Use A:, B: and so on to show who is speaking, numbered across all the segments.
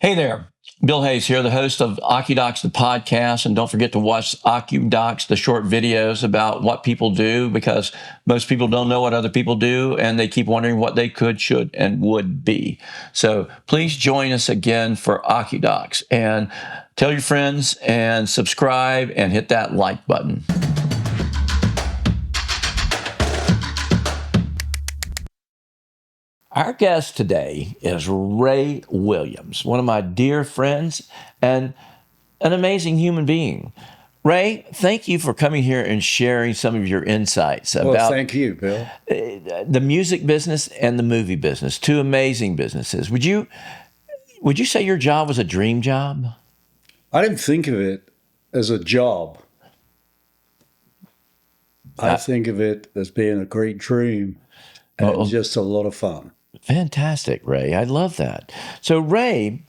A: Hey there, Bill Hayes here, the host of Occudocs, the podcast. And don't forget to watch Occudocs, the short videos about what people do, because most people don't know what other people do, and they keep wondering what they could, should, and would be. So please join us again for Occudocs, and tell your friends and subscribe and hit that like button. Our guest today is Ray Williams, one of my dear friends and an amazing human being. Ray, thank you for coming here and sharing some of your insights about
B: thank you, Bill.
A: The music business and the movie business, two amazing businesses. Would you say your job was a dream job?
B: I didn't think of it as a job. I think of it as being a great dream and just a lot of fun.
A: Fantastic, Ray. I love that. So Ray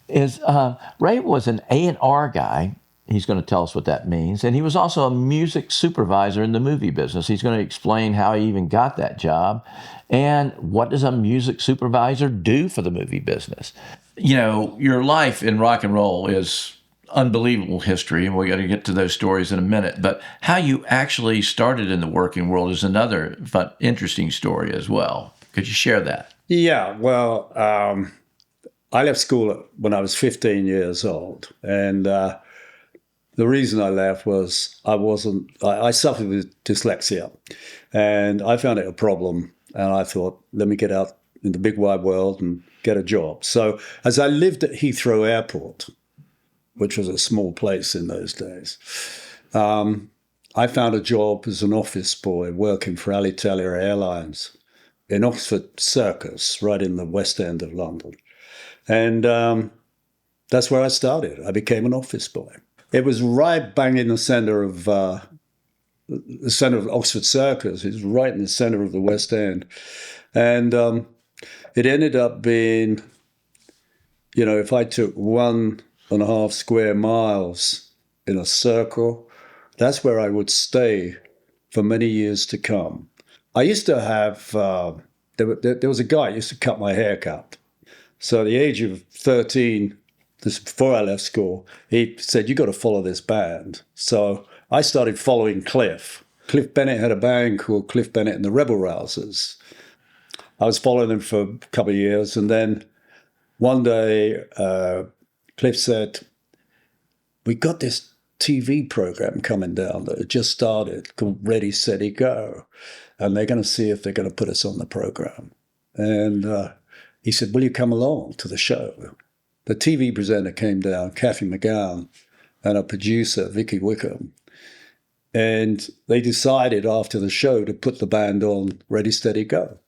A: was an A&R guy. He's going to tell us what that means. And he was also a music supervisor in the movie business. He's going to explain how he even got that job and what does a music supervisor do for the movie business. You know, your life in rock and roll is unbelievable history, and we got to get to those stories in a minute. But how you actually started in the working world is another fun, interesting story as well. Could you share that?
B: Yeah, well, I left school when I was 15 years old. And the reason I left was I suffered with dyslexia. And I found it a problem. And I thought, let me get out in the big wide world and get a job. So as I lived at Heathrow Airport, which was a small place in those days, I found a job as an office boy working for Alitalia Airlines in Oxford Circus, right in the West End of London. And that's where I started. I became an office boy. It was right bang in the center of Oxford Circus. It was right in the center of the West End. And it ended up being, you know, if I took 1.5 square miles in a circle, that's where I would stay for many years to come. I used to have, there was a guy who used to cut my hair cut. So at the age of 13, this before I left school, he said, you got to follow this band. So I started following Cliff. Cliff Bennett had a band called Cliff Bennett and the Rebel Rousers. I was following them for a couple of years. And then one day, Cliff said, we got this TV program coming down that had just started called Ready, Steady, Go. And they're going to see if they're going to put us on the program. And he said, will you come along to the show? The TV presenter came down, Kathy McGowan, and a producer, Vicky Wickham. And they decided after the show to put the band on Ready, Steady, Go.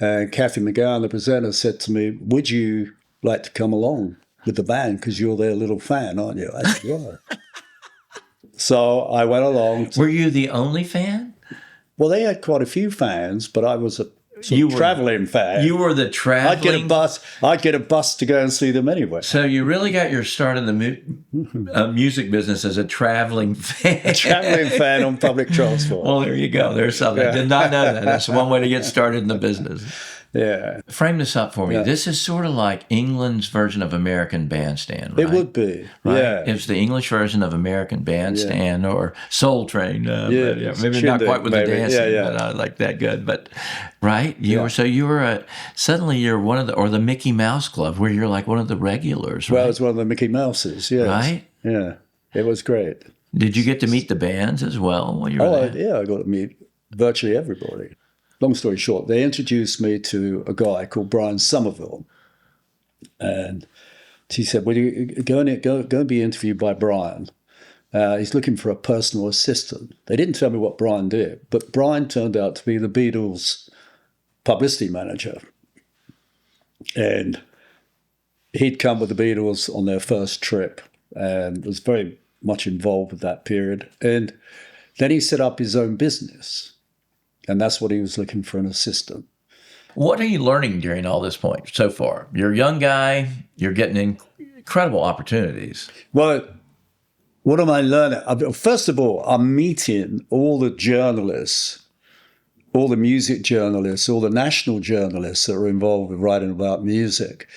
B: And Kathy McGowan, the presenter, said to me, would you like to come along with the band? Because you're their little fan, aren't you? I said, yeah. So I went along.
A: Were you the only fan?
B: Well, they had quite a few fans, but I was a traveling fan.
A: You were the traveling.
B: I'd get a bus to go and see them anyway.
A: So you really got your start in the music business as a traveling fan.
B: A traveling fan on public transport.
A: Well, there you go. There's something. I did not know that. That's one way to get started in the business.
B: Yeah.
A: Frame this up for me. Yeah. This is sort of like England's version of American Bandstand, right?
B: It would be,
A: right?
B: Yeah.
A: It's the English version of American Bandstand or Soul Train.
B: Yeah,
A: maybe not quite with the dancing, but I like that good. But right, suddenly you're one of the Mickey Mouse Club where you're like one of the regulars. Right?
B: Well, it's one of the Mickey Mouses. Yes.
A: Right.
B: Yeah, it was great.
A: Did you get to meet the bands as well when you were there?
B: Yeah, I got to meet virtually everybody. Long story short, they introduced me to a guy called Brian Somerville. And he said, well, you go and be interviewed by Brian. He's looking for a personal assistant. They didn't tell me what Brian did, but Brian turned out to be the Beatles' publicity manager. And he'd come with the Beatles on their first trip and was very much involved with that period. And then he set up his own business. And that's what he was looking for, an assistant.
A: What are you learning during all this point so far? You're a young guy. You're getting incredible opportunities.
B: Well, what am I learning? First of all, I'm meeting all the journalists, all the music journalists, all the national journalists that are involved with writing about music.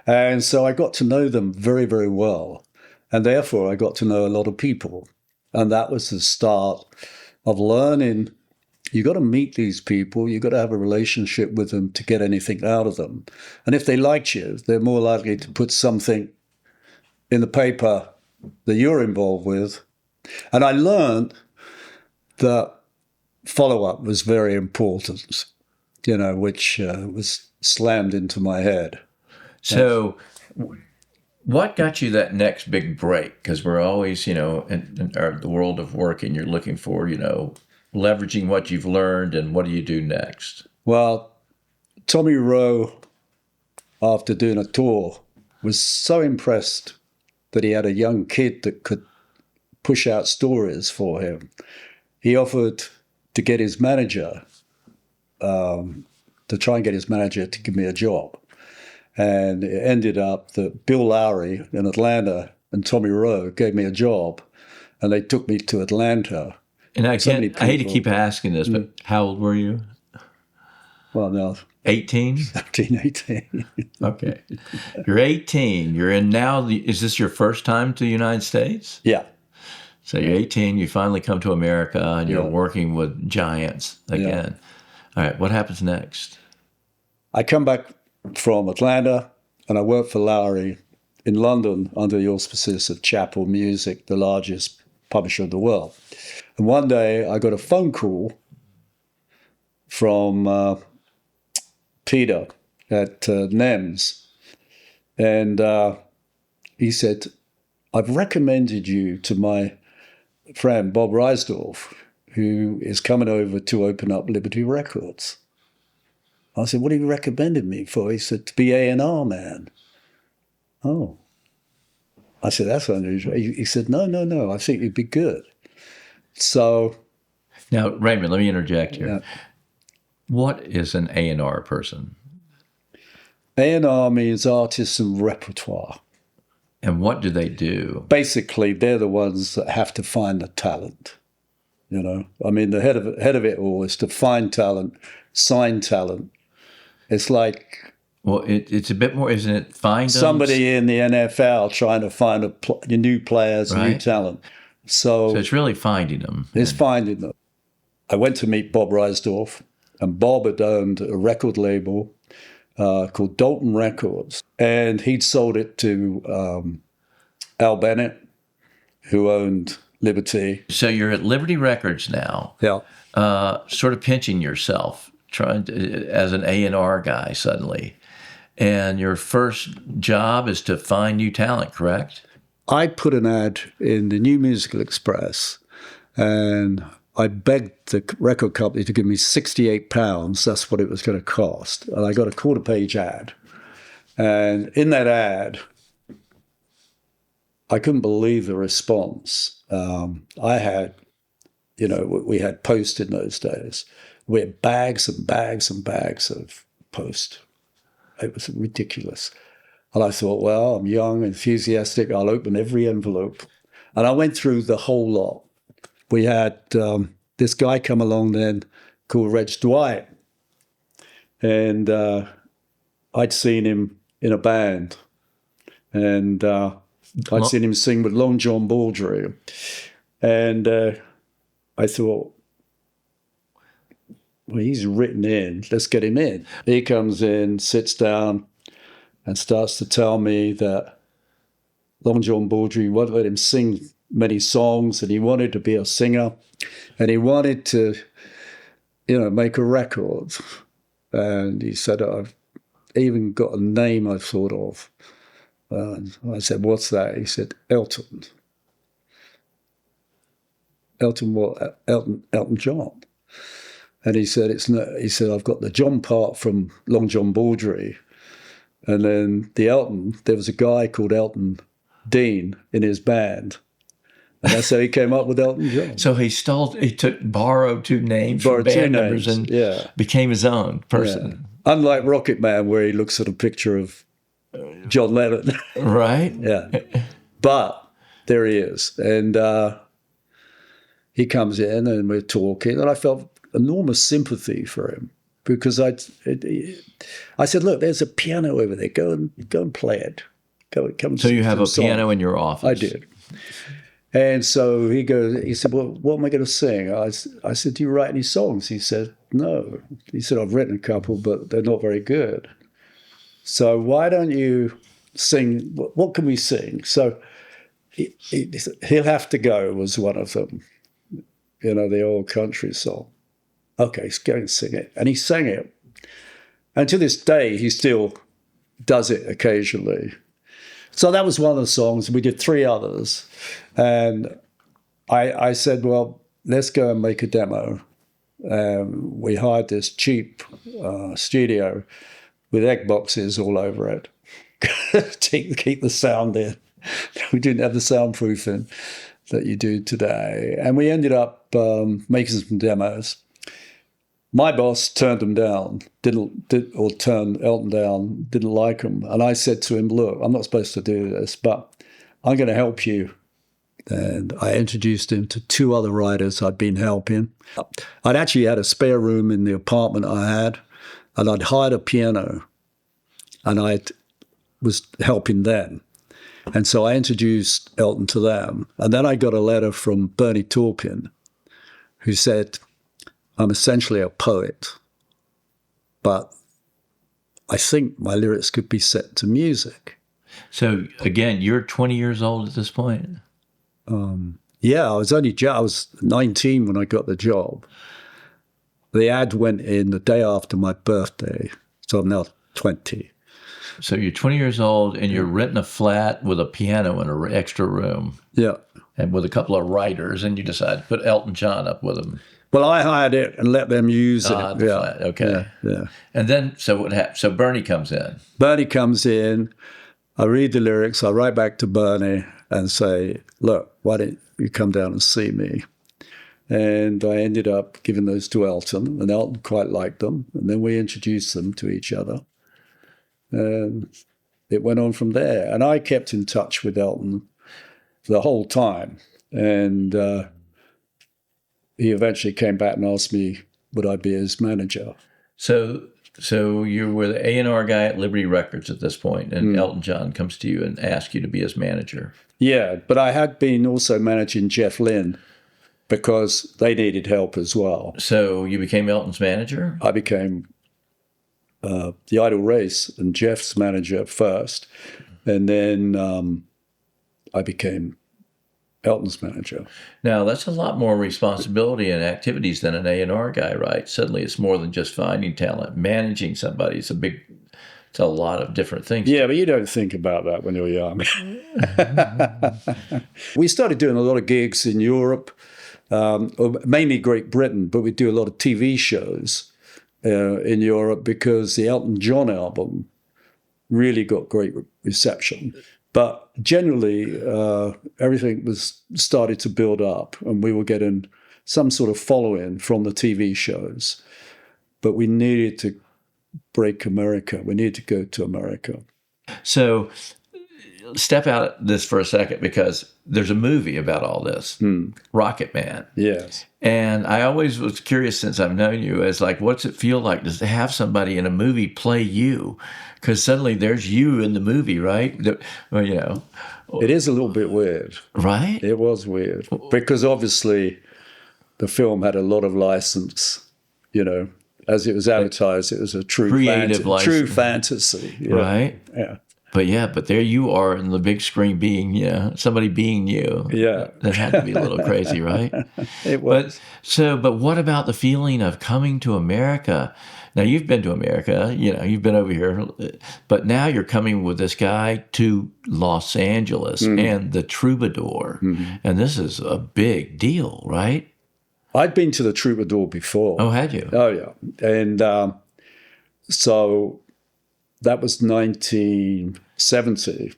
B: And so I got to know them very, very well. And therefore, I got to know a lot of people. And that was the start of learning. You got to meet these people. You got to have a relationship with them to get anything out of them. And if they liked you, they're more likely to put something in the paper that you're involved with. And I learned that follow-up was very important, which was slammed into my head.
A: So what got you that next big break? Because we're always, in the world of working, you're looking for, leveraging what you've learned and what do you do next?
B: Well, Tommy Rowe, after doing a tour, was so impressed that he had a young kid that could push out stories for him. He offered to get his manager, to try and get his manager to give me a job. And it ended up that Bill Lowry in Atlanta and Tommy Rowe gave me a job, and they took me to Atlanta.
A: And I hate to keep asking this, but how old were you?
B: Well, no.
A: 18?
B: 17, 18.
A: Okay. You're 18. You're in now. Is this your first time to the United States?
B: Yeah.
A: So you're 18. You finally come to America, and you're working with giants again. Yeah. All right. What happens next?
B: I come back from Atlanta, and I work for Lowry in London under the auspices of Chappell Music, the largest publisher in the world. And one day I got a phone call from Peter at NEMS, and he said, I've recommended you to my friend Bob Reisdorf, who is coming over to open up Liberty Records. I said, what have you recommended me for? He said, to be A&R man. Oh. I said, that's unusual. He said, no, I think you'd be good. So.
A: Now, Raymond, let me interject here.
B: Yeah.
A: What is an A&R person?
B: A&R means artists and repertoire.
A: And what do they do?
B: Basically, they're the ones that have to find the talent. I mean, the head of it all is to find talent, sign talent. It's like,
A: well, it's a bit more, isn't it? Find
B: somebody in the NFL trying to find new players, right? New talent. So
A: it's really finding them.
B: It's finding them. I went to meet Bob Reisdorf, and Bob had owned a record label called Dalton Records, and he'd sold it to Al Bennett, who owned Liberty.
A: So you're at Liberty Records now.
B: Yeah.
A: Sort of pinching yourself, trying to, as an A&R guy suddenly. And your first job is to find new talent, correct?
B: I put an ad in the New Musical Express, and I begged the record company to give me £68. That's what it was going to cost. And I got a quarter-page ad. And in that ad, I couldn't believe the response. I had, we had post in those days. We had bags and bags and bags of post. It was ridiculous. And I thought, well, I'm young, enthusiastic. I'll open every envelope. And I went through the whole lot. We had this guy come along then called Reg Dwight. And I'd seen him in a band. And I'd seen him sing with Long John Baldry. And I thought, well, he's written in. Let's get him in. He comes in, sits down, and starts to tell me that Long John Baldry won't let him sing many songs, and he wanted to be a singer, and he wanted to, make a record. And he said, I've even got a name I thought of. I said, what's that? He said, Elton. Elton what? Elton John. And he said, I've got the John part from Long John Baldry. And then the Elton, there was a guy called Elton Dean in his band. And that's how he came up with Elton John.
A: So he borrowed two names from band members and became his own person.
B: Yeah. Unlike Rocket Man, where he looks at a picture of John Lennon.
A: Right.
B: Yeah. But there he is. And he comes in and we're talking, and I felt enormous sympathy for him because I said, look, there's a piano over there. Go and play it. Come and
A: So you have a
B: sing
A: piano in your office?
B: I did. And so he said, well, what am I going to sing? I said, do you write any songs? He said, no. He said, I've written a couple, but they're not very good. So why don't you sing? What can we sing? So He'll Have to Go was one of them, the old country song. Okay, let's go and sing it. And he sang it. And to this day, he still does it occasionally. So that was one of the songs. We did 3 others. And I said, well, let's go and make a demo. We hired this cheap studio with egg boxes all over it to keep the sound in. We didn't have the soundproofing that you do today. And we ended up making some demos. My boss turned them down, turned Elton down, didn't like them. And I said to him, look, I'm not supposed to do this, but I'm going to help you. And I introduced him to 2 other writers I'd been helping. I'd actually had a spare room in the apartment I had, and I'd hired a piano, and I was helping them. And so I introduced Elton to them. And then I got a letter from Bernie Taupin, who said, I'm essentially a poet, but I think my lyrics could be set to music.
A: So, again, you're 20 years old at this point?
B: Yeah, I was 19 when I got the job. The ad went in the day after my birthday, so I'm now 20.
A: So you're 20 years old, and you're renting a flat with a piano in an extra room.
B: Yeah.
A: And with a couple of writers, and you decide to put Elton John up with them.
B: Well, I hired it and let them use it.
A: The flat. Okay.
B: Yeah.
A: And then, so what happens? So Bernie comes in.
B: Bernie comes in. I read the lyrics. I write back to Bernie and say, look, why don't you come down and see me? And I ended up giving those to Elton, and Elton quite liked them. And then we introduced them to each other. And it went on from there. And I kept in touch with Elton the whole time. And he eventually came back and asked me, would I be his manager?
A: So you were the A&R guy at Liberty Records at this point, and Elton John comes to you and asks you to be his manager. Yeah,
B: but I had been also managing Jeff Lynne because they needed help as well.
A: So you became Elton's manager?
B: I became the Idol Race and Jeff's manager first, and then I became Elton's manager.
A: Now, that's a lot more responsibility and activities than an A&R guy, right? Suddenly it's more than just finding talent. Managing somebody is it's a lot of different things.
B: Yeah, but you don't think about that when you're young. We started doing a lot of gigs in Europe, mainly Great Britain, but we do a lot of TV shows in Europe because the Elton John album really got great reception. But generally, everything was started to build up, and we were getting some sort of following from the TV shows. But we needed to break America. We needed to go to America.
A: So step out of this for a second, because there's a movie about all this, Rocket Man.
B: Yes.
A: And I always was curious, since I've known you, as like, what's it feel like to have somebody in a movie play you? Because suddenly there's you in the movie, right? Well,
B: it is a little bit weird.
A: Right?
B: It was weird because obviously the film had a lot of license, as it was advertised, it was a true fantasy.
A: Right?
B: Yeah.
A: But there you are in the big screen being, somebody being you.
B: Yeah.
A: That had to be a little crazy, right?
B: It was.
A: But what about the feeling of coming to America? Now, you've been to America, you've been over here, but now you're coming with this guy to Los Angeles and the Troubadour. And this is a big deal, right?
B: I'd been to the Troubadour before.
A: Oh, had you?
B: Oh, yeah. And so that was 1970.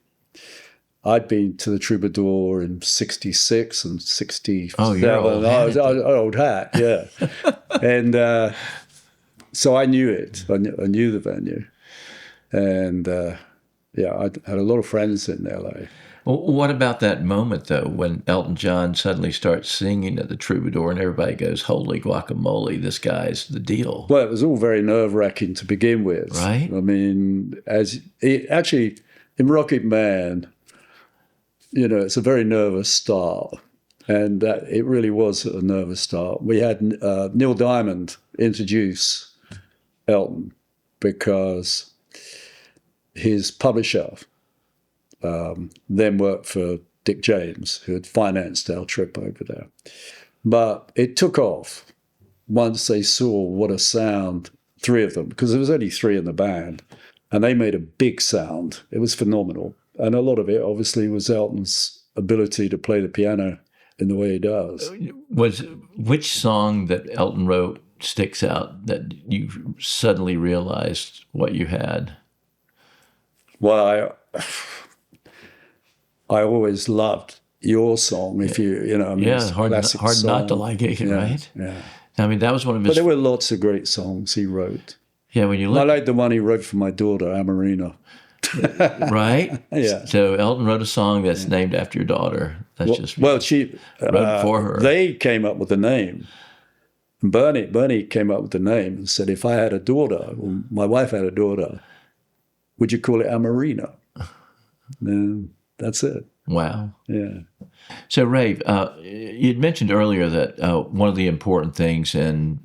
B: I'd been to the Troubadour in 66 and 67.
A: Oh, you're old hat.
B: I was an old hat, yeah. And so I knew it. I knew the venue. And, I had a lot of friends in LA.
A: What about that moment, though, when Elton John suddenly starts singing at the Troubadour and everybody goes, holy guacamole, this guy's the deal?
B: Well, it was all very nerve-wracking to begin with.
A: Right.
B: I mean, actually, in Rocket Man, it's a very nervous start. And it really was a nervous start. We had Neil Diamond introduce Elton because his publisher then worked for Dick James, who had financed our trip over there. But it took off once they saw what a sound, three of them, because there was only three in the band, and they made a big sound. It was phenomenal. And a lot of it, obviously, was Elton's ability to play the piano in the way he does.
A: Which song that Elton wrote sticks out that you suddenly realized what you had?
B: Well, I always loved your song. If
A: Hard
B: song.
A: not to like it, right?
B: Yeah.
A: I mean, that was one of his.
B: But there were lots of great songs he wrote.
A: Yeah, when you look,
B: I like the one he wrote for my daughter, Amarina.
A: Right?
B: Yeah.
A: So Elton wrote a song that's named after your daughter. That's
B: she
A: wrote for her.
B: They came up with the name. Bernie came up with the name and said, if I had a daughter, or my wife had a daughter, would you call it Amarina? And that's it.
A: Wow.
B: Yeah.
A: So Ray, you'd mentioned earlier that one of the important things in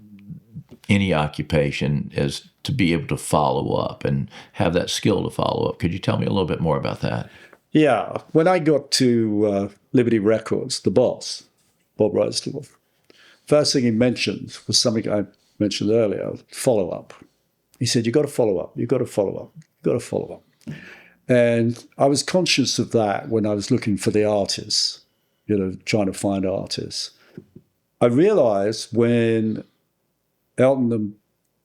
A: any occupation is to be able to follow up and have that skill to follow up. Could you tell me a little bit more about that?
B: Yeah. When I got to Liberty Records, the boss, Bob Reisdorf, first thing he mentioned was something I mentioned earlier, follow up. He said, you got to follow up. You got to follow up. You got to follow up. And I was conscious of that when I was looking for the artists, trying to find artists. I realized when Elton and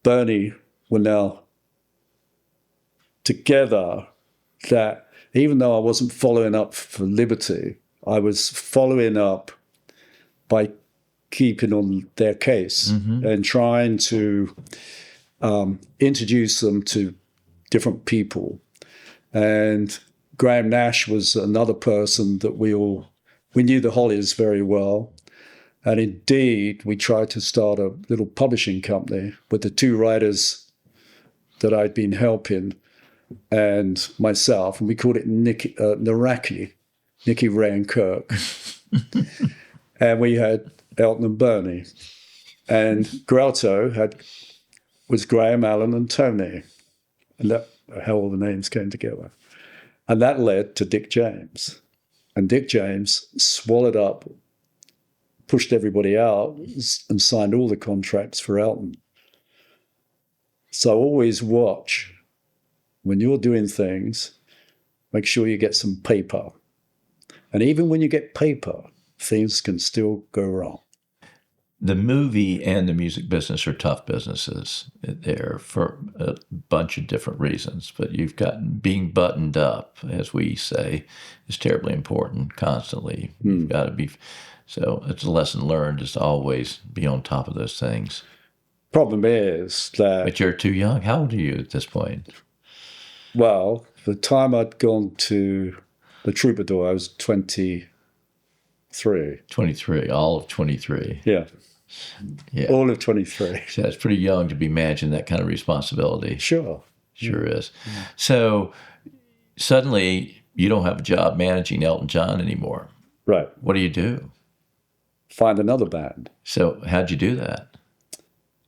B: Bernie were now together that even though I wasn't following up for Liberty, I was following up by keeping on their case and trying to introduce them to different people. And Graham Nash was another person that we knew the Hollies very well. And indeed, we tried to start a little publishing company with the two writers that I'd been helping and myself. And we called it Naraki, Nicky, Ray and Kirk. And we had Elton and Bernie. And Gralto was Graham, Allen and Tony. And that how all the names came together. And that led to Dick James. And Dick James swallowed up, pushed everybody out, and signed all the contracts for Elton. So always watch, when you're doing things, make sure you get some paper. And even when you get paper, things can still go wrong.
A: The movie and the music business are tough businesses. They're for a bunch of different reasons, but you've got being buttoned up, as we say, is terribly important constantly. You've got to be, so it's a lesson learned is to always be on top of those things.
B: Problem is that...
A: But you're too young. How old are you at this point?
B: Well, the time I'd gone to the Troubadour, I was 23.
A: 23, all of 23.
B: Yeah.
A: Yeah.
B: All of 23.
A: So that's pretty young to be managing that kind of responsibility.
B: Sure.
A: Sure is. Yeah. So suddenly you don't have a job managing Elton John anymore.
B: Right.
A: What do you do?
B: Find another band.
A: So how'd you do that?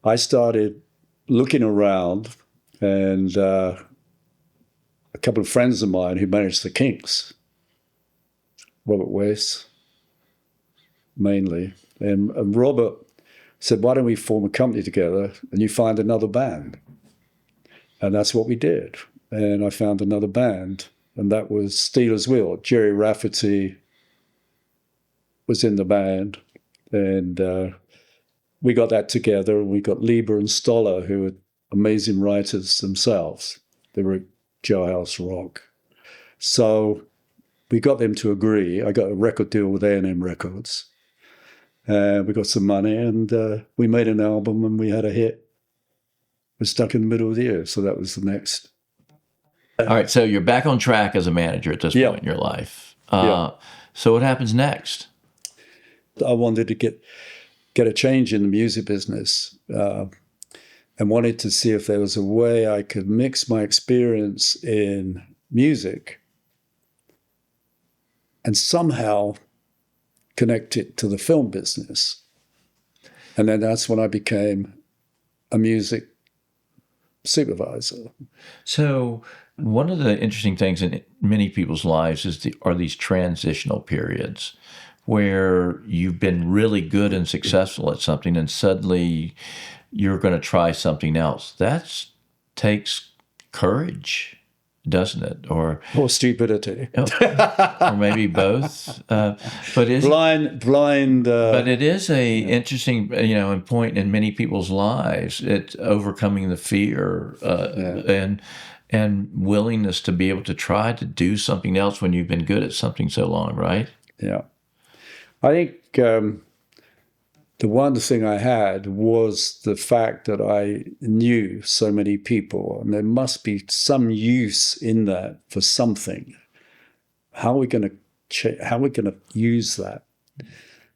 B: I started looking around, and a couple of friends of mine who managed the Kinks, Robert Weiss, mainly, and Robert said, why don't we form a company together and you find another band? And that's what we did. And I found another band, and that was Steelers Wheel. Jerry Rafferty was in the band, and we got that together, and we got Lieber and Stoller, who were amazing writers themselves. They wrote Jailhouse Rock. So we got them to agree. I got a record deal with A&M Records. We got some money, and we made an album, and we had a hit. We're stuck in the middle of the year, so that was the next.
A: All right, so you're back on track as a manager at this point in your life.
B: Yeah.
A: So what happens next?
B: I wanted to get a change in the music business, and wanted to see if there was a way I could mix my experience in music and somehow connect it to the film business. And then that's when I became a music supervisor.
A: So one of the interesting things in many people's lives are these transitional periods where you've been really good and successful at something, and suddenly you're going to try something else. That takes courage, doesn't it? Or
B: Stupidity.
A: or maybe both. But is
B: blind.
A: But it is a interesting, point in many people's lives. It's overcoming the fear and willingness to be able to try to do something else when you've been good at something so long, right?
B: Yeah. I think the one thing I had was the fact that I knew so many people, and there must be some use in that for something. How are we going to use that?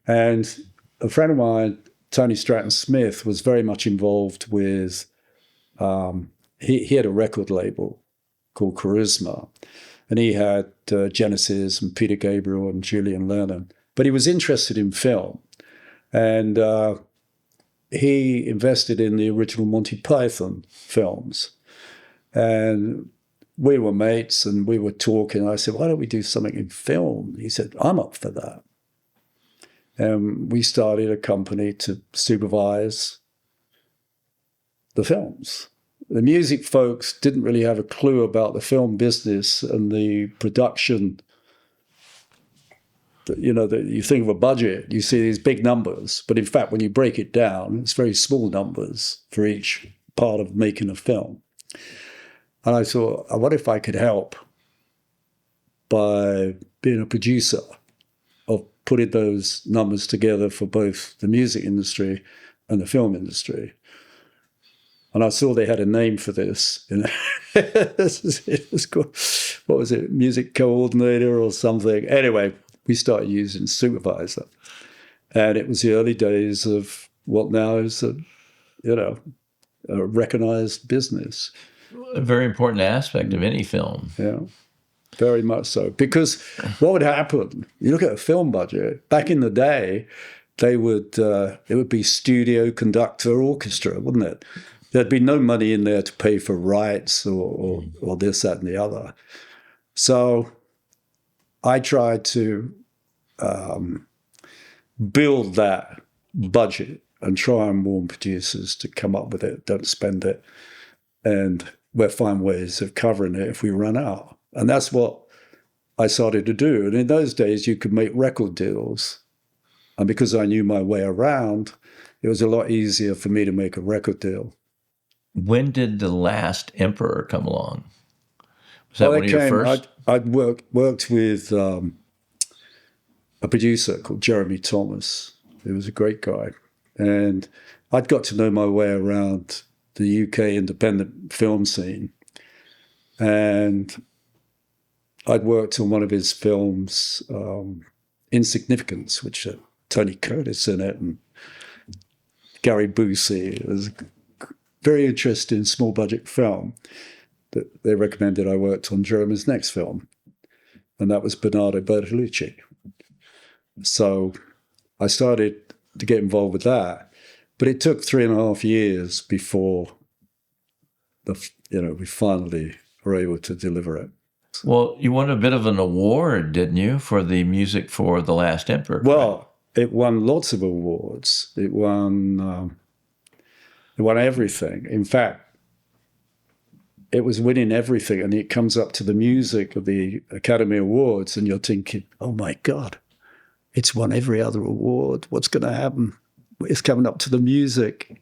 B: And a friend of mine, Tony Stratton Smith, was very much involved with. He had a record label called Charisma, and he had Genesis and Peter Gabriel and Julian Lennon. But he was interested in film, and he invested in the original Monty Python films. And we were mates, and we were talking. I said, "Why don't we do something in film?" He said, "I'm up for that." And we started a company to supervise the films. The music folks didn't really have a clue about the film business and the production. You think of a budget, you see these big numbers, but in fact, when you break it down, it's very small numbers for each part of making a film. And I thought, what if I could help by being a producer of putting those numbers together for both the music industry and the film industry? And I saw they had a name for this. It was called, what was it, music coordinator or something? Anyway, we started using supervisor. And it was the early days of what now is a recognized business.
A: A very important aspect of any film.
B: Yeah, very much so. Because what would happen, you look at a film budget, back in the day, it would be studio, conductor, orchestra, wouldn't it? There'd be no money in there to pay for rights or this, that, and the other. So I tried to build that budget and try and warn producers to come up with it, don't spend it, and we'll find ways of covering it if we run out. And that's what I started to do. And in those days, you could make record deals. And because I knew my way around, it was a lot easier for me to make a record deal.
A: When did The Last Emperor come along? Was that one of your first?
B: I'd worked with a producer called Jeremy Thomas. He was a great guy. And I'd got to know my way around the UK independent film scene. And I'd worked on one of his films, Insignificance, which had Tony Curtis in it, and Gary Busey. It was a very interesting small budget film that they recommended I worked on Jeremy's next film. And that was Bernardo Bertolucci. So I started to get involved with that. But it took 3.5 years before we finally were able to deliver it.
A: Well, you won a bit of an award, didn't you, for the music for The Last Emperor?
B: Well, it won lots of awards. It won everything. In fact, it was winning everything, and it comes up to the music of the Academy Awards, and you're thinking, oh my God, it's won every other award. What's going to happen? It's coming up to the music.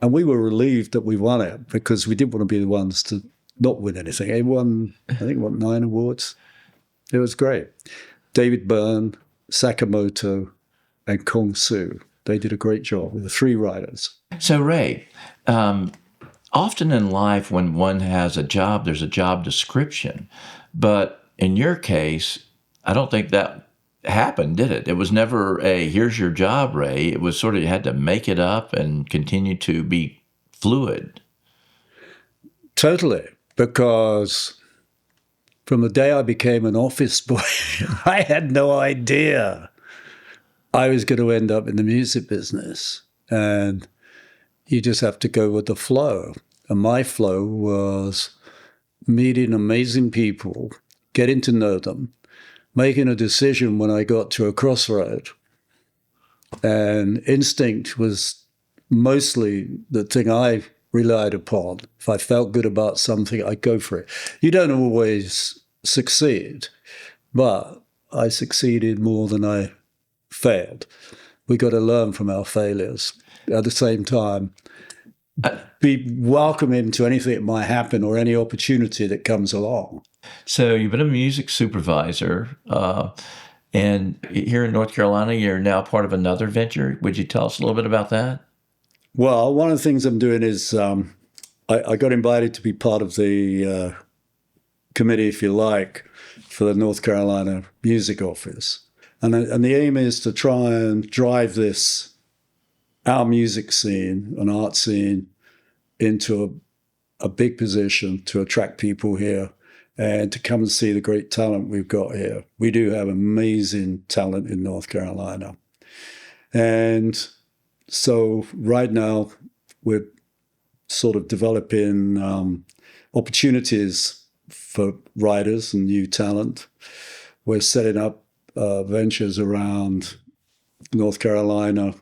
B: And we were relieved that we won it because we didn't want to be the ones to not win anything. It won, I think, 9 awards. It was great. David Byrne, Sakamoto, and Kong Su. They did a great job with the 3 writers.
A: So, Ray, often in life when one has a job, there's a job description. But in your case, I don't think that happened, did it? It was never a here's your job, Ray. It was sort of you had to make it up and continue to be fluid.
B: Totally. Because from the day I became an office boy, I had no idea I was going to end up in the music business. And you just have to go with the flow. And my flow was meeting amazing people, getting to know them, making a decision when I got to a crossroad. And instinct was mostly the thing I relied upon. If I felt good about something, I'd go for it. You don't always succeed, but I succeeded more than I failed. We got to learn from our failures. At the same time, be welcoming to anything that might happen or any opportunity that comes along.
A: So you've been a music supervisor, and here in North Carolina, you're now part of another venture. Would you tell us a little bit about that?
B: Well, one of the things I'm doing is I got invited to be part of the committee, if you like, for the North Carolina Music Office. And the aim is to try and drive our music scene, an art scene, into a big position to attract people here and to come and see the great talent we've got here. We do have amazing talent in North Carolina. And so right now we're sort of developing opportunities for writers and new talent. We're setting up ventures around North Carolina.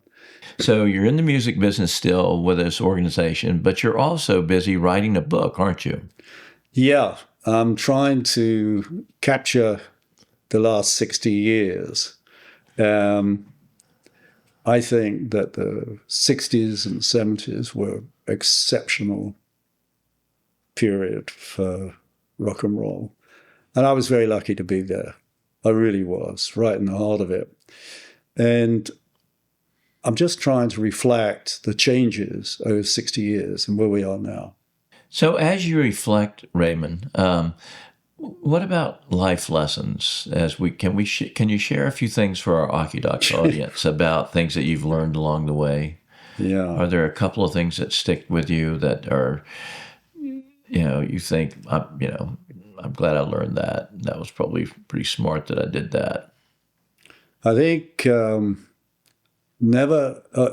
A: So you're in the music business still with this organization, but you're also busy writing a book, aren't you?
B: Yeah, I'm trying to capture the last 60 years. I think that the 60s and 70s were exceptional period for rock and roll. And I was very lucky to be there. I really was, right in the heart of it. And I'm just trying to reflect the changes over 60 years and where we are now.
A: So as you reflect, Raymond, what about life lessons? Can you share a few things for our Occudocs audience about things that you've learned along the way?
B: Yeah.
A: Are there a couple of things that stick with you that are, you think, I'm glad I learned that. That was probably pretty smart that I did that.
B: I think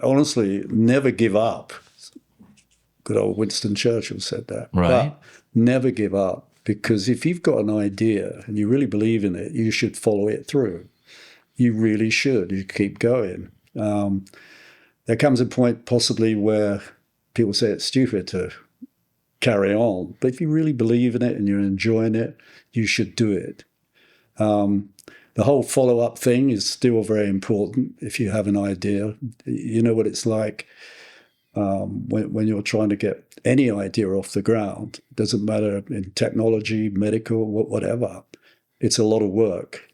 B: honestly, never give up. Good old Winston Churchill said that.
A: Right.
B: But never give up, because if you've got an idea and you really believe in it, you should follow it through. You really should. You keep going. There comes a point possibly where people say it's stupid to carry on. But if you really believe in it and you're enjoying it, you should do it. The whole follow-up thing is still very important. If you have an idea, you know what it's like when you're trying to get any idea off the ground. It doesn't matter in technology, medical, whatever. It's a lot of work.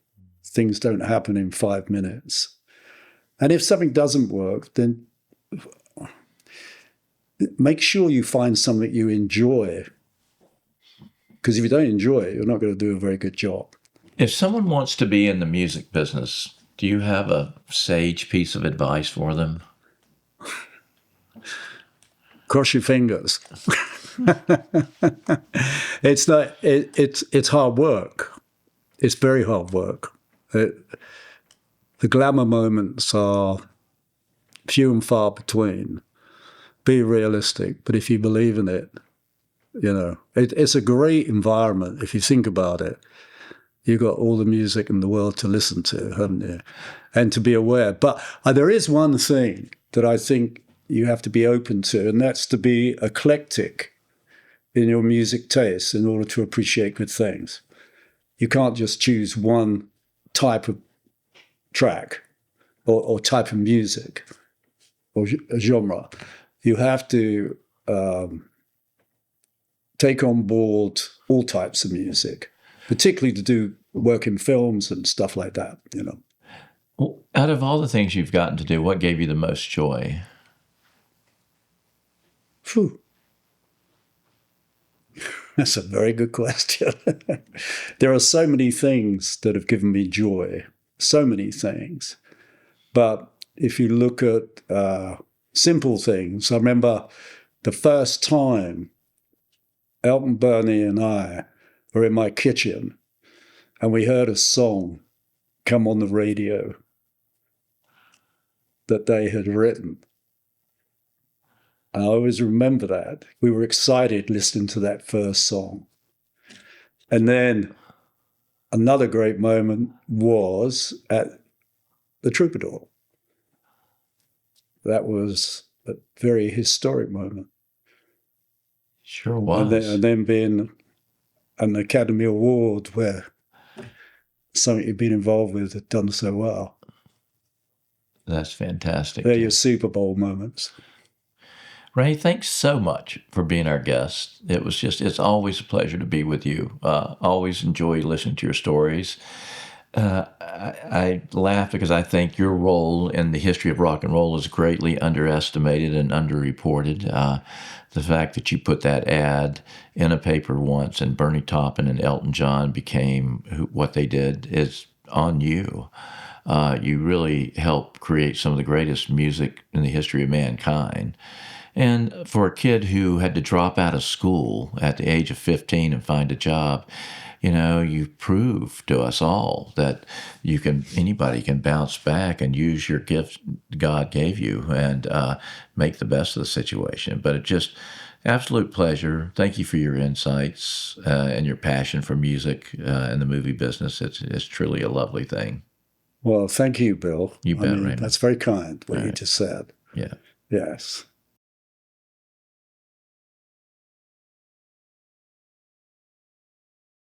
B: Things don't happen in 5 minutes. And if something doesn't work, then make sure you find something you enjoy. Because if you don't enjoy it, you're not going to do a very good job.
A: If someone wants to be in the music business, do you have a sage piece of advice for them?
B: Cross your fingers. It's hard work. It's very hard work. The glamour moments are few and far between. Be realistic, but if you believe in it, it's a great environment if you think about it. You've got all the music in the world to listen to, haven't you? And to be aware. But there is one thing that I think you have to be open to, and that's to be eclectic in your music taste in order to appreciate good things. You can't just choose one type of track or type of music or genre. You have to take on board all types of music, particularly to do work in films and stuff like that,
A: Well, out of all the things you've gotten to do, what gave you the most joy?
B: That's a very good question. There are so many things that have given me joy, so many things. But if you look at simple things, I remember the first time Elton, Bernie, and I were in my kitchen and we heard a song come on the radio that they had written. I always remember that. We were excited listening to that first song. And then another great moment was at the Troubadour. That was a very historic moment.
A: Sure was.
B: And then being an Academy Award where something you've been involved with had done so well.
A: That's fantastic.
B: They're your Super Bowl moments.
A: Ray, thanks so much for being our guest. It's always a pleasure to be with you. Always enjoy listening to your stories. I laugh because I think your role in the history of rock and roll is greatly underestimated and underreported. The fact that you put that ad in a paper once and Bernie Taupin and Elton John became what they did is on you. You really helped create some of the greatest music in the history of mankind. And for a kid who had to drop out of school at the age of 15 and find a job, you proved to us all that anybody can bounce back and use your gift God gave you and make the best of the situation. But it just absolute pleasure. Thank you for your insights and your passion for music and the movie business. It's truly a lovely thing.
B: Well, thank you, Bill.
A: You bet, Raymond.
B: That's very kind, what you just said.
A: Yeah.
B: Yes.